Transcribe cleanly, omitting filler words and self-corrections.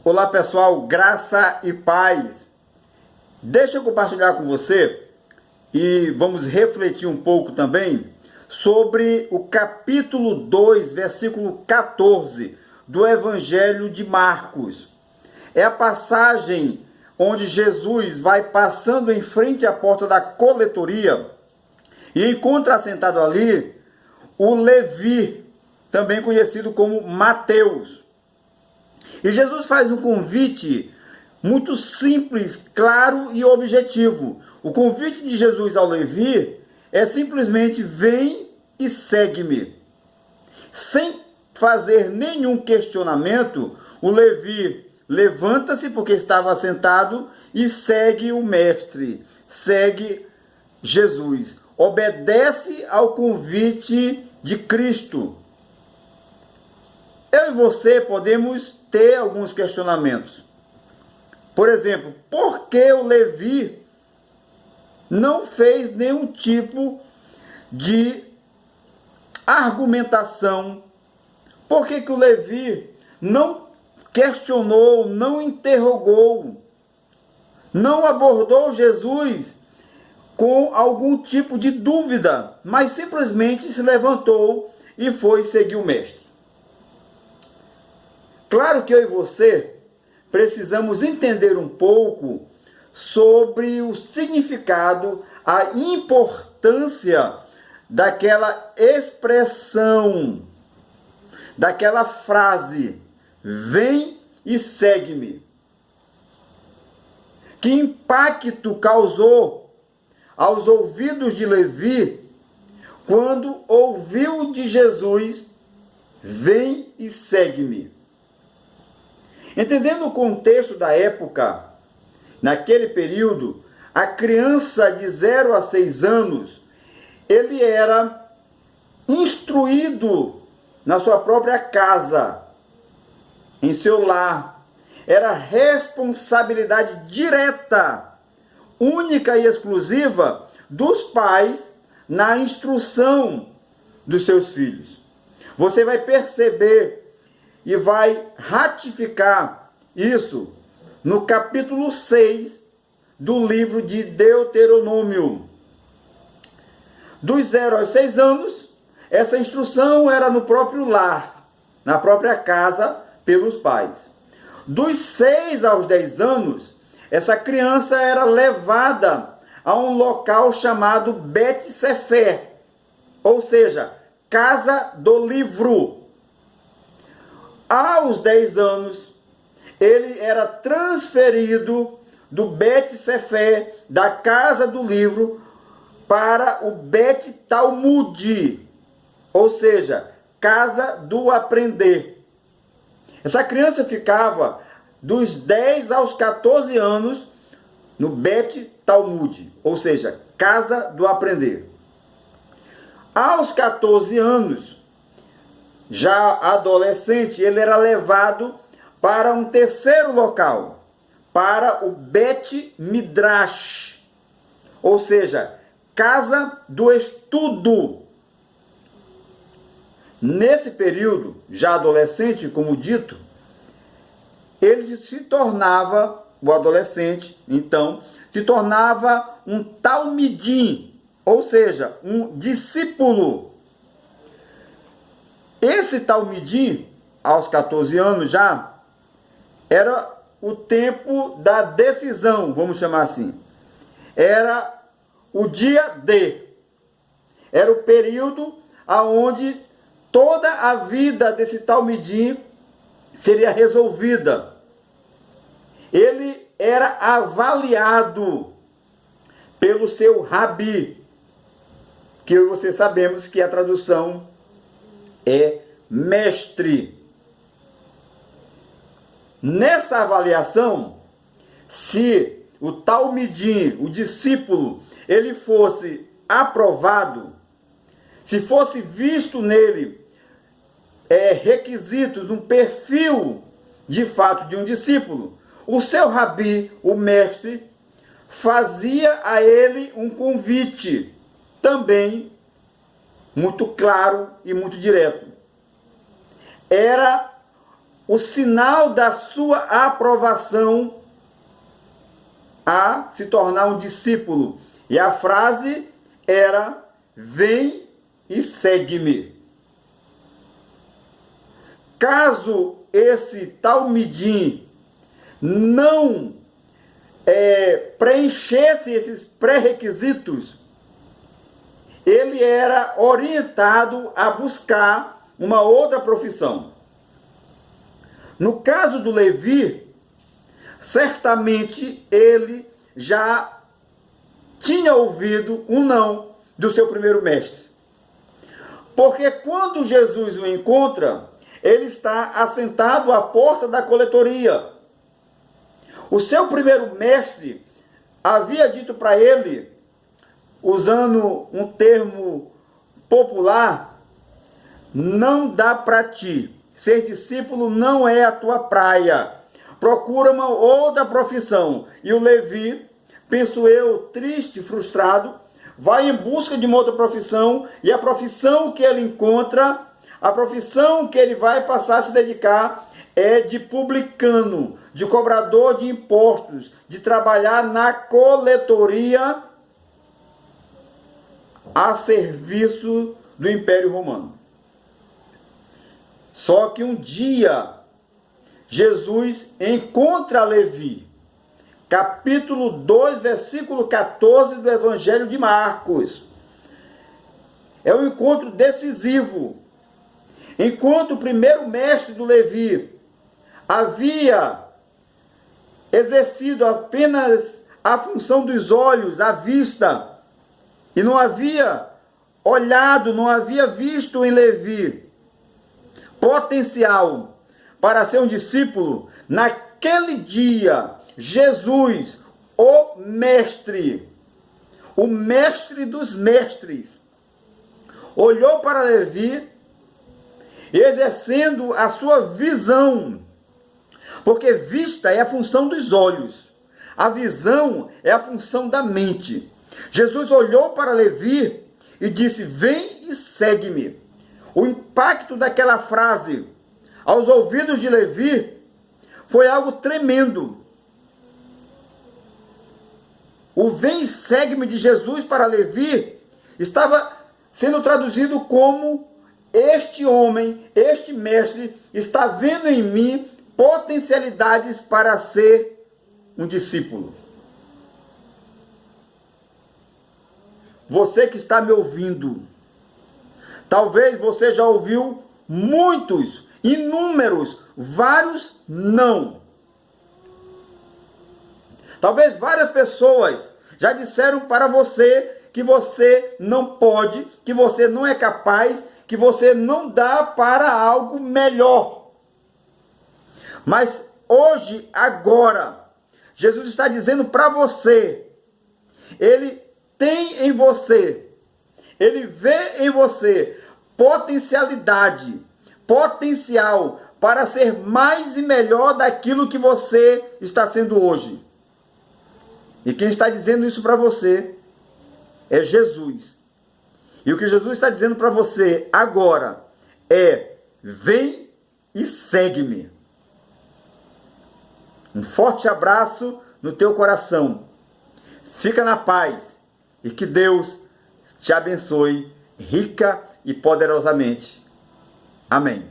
Olá pessoal, graça e paz. Deixa eu compartilhar com você e vamos refletir um pouco também sobre o capítulo 2, versículo 14 do Evangelho de Marcos. É a passagem onde Jesus vai passando em frente à porta da coletoria e encontra assentado ali o Levi, também conhecido como Mateus. E Jesus faz um convite muito simples, claro e objetivo. O convite de Jesus ao Levi é simplesmente: vem e segue-me. Sem fazer nenhum questionamento, o Levi levanta-se, porque estava sentado, e segue o mestre, segue Jesus. Obedece ao convite de Cristo. Eu e você podemos ter alguns questionamentos. Por exemplo, por que o Levi não fez nenhum tipo de argumentação? Por que o Levi não questionou, não interrogou, não abordou Jesus com algum tipo de dúvida, mas simplesmente se levantou e foi seguir o mestre? Claro que eu e você precisamos entender um pouco sobre o significado, a importância daquela expressão, daquela frase: vem e segue-me. Que impacto causou aos ouvidos de Levi quando ouviu de Jesus: vem e segue-me. Entendendo o contexto da época, naquele período, a criança de 0 a 6 anos, ele era instruído na sua própria casa, em seu lar. Era responsabilidade direta, única e exclusiva dos pais na instrução dos seus filhos. Você vai perceber e vai ratificar isso no capítulo 6 do livro de Deuteronômio. Dos 0 aos 6 anos, essa instrução era no próprio lar, na própria casa, pelos pais. Dos 6 aos 10 anos, essa criança era levada a um local chamado Bet-Sefer, ou seja, casa do livro. Aos 10 anos, ele era transferido do Bet-Sefer, da casa do livro, para o Bet-Talmud, ou seja, casa do aprender. Essa criança ficava dos 10 aos 14 anos no Bet-Talmud, ou seja, casa do aprender. Aos 14 anos, já adolescente, ele era levado para um terceiro local, para o Bet Midrash, ou seja, casa do estudo. Nesse período, já adolescente, como dito, ele se tornava, o adolescente, então, se tornava um talmidim, ou seja, um discípulo. Esse talmidim, aos 14 anos já, era o tempo da decisão, vamos chamar assim. Era o dia D. Era o período onde toda a vida desse talmidim seria resolvida. Ele era avaliado pelo seu rabi, que eu e você sabemos que a tradução é mestre. Nessa avaliação, se o talmidim, o discípulo, ele fosse aprovado, se fosse visto nele requisitos, um perfil de fato de um discípulo, o seu rabi, o mestre, fazia a ele um convite, também muito claro e muito direto. Era o sinal da sua aprovação a se tornar um discípulo. E a frase era: vem e segue-me. Caso esse talmidim não preenchesse esses pré-requisitos, ele era orientado a buscar uma outra profissão. No caso do Levi, certamente ele já tinha ouvido um não do seu primeiro mestre. Porque quando Jesus o encontra, ele está assentado à porta da coletoria. O seu primeiro mestre havia dito para ele, usando um termo popular: não dá para ti, ser discípulo não é a tua praia, procura uma outra profissão. E o Levi, penso eu, triste, frustrado, vai em busca de uma outra profissão, e a profissão que ele encontra, a profissão que ele vai passar a se dedicar é de publicano, de cobrador de impostos, de trabalhar na coletoria a serviço do Império Romano. Só que um dia Jesus encontra Levi, capítulo 2, versículo 14 do Evangelho de Marcos. É um encontro decisivo. Enquanto o primeiro mestre do Levi havia exercido apenas a função dos olhos, a vista, e não havia olhado, não havia visto em Levi potencial para ser um discípulo, naquele dia, Jesus, o mestre dos mestres, olhou para Levi, exercendo a sua visão, porque vista é a função dos olhos, a visão é a função da mente. Jesus olhou para Levi e disse: vem e segue-me. O impacto daquela frase aos ouvidos de Levi foi algo tremendo. O vem e segue-me de Jesus para Levi estava sendo traduzido como: este homem, este mestre, está vendo em mim potencialidades para ser um discípulo. Você que está me ouvindo, talvez você já ouviu muitos, inúmeros, vários não. Talvez várias pessoas já disseram para você que você não pode, que você não é capaz, que você não dá para algo melhor. Mas hoje, agora, Jesus está dizendo para você, Ele tem em você, Ele vê em você potencialidade, potencial para ser mais e melhor daquilo que você está sendo hoje. E quem está dizendo isso para você é Jesus. E o que Jesus está dizendo para você agora é: vem e segue-me. Um forte abraço no teu coração. Fica na paz e que Deus te abençoe rica e poderosamente. Amém.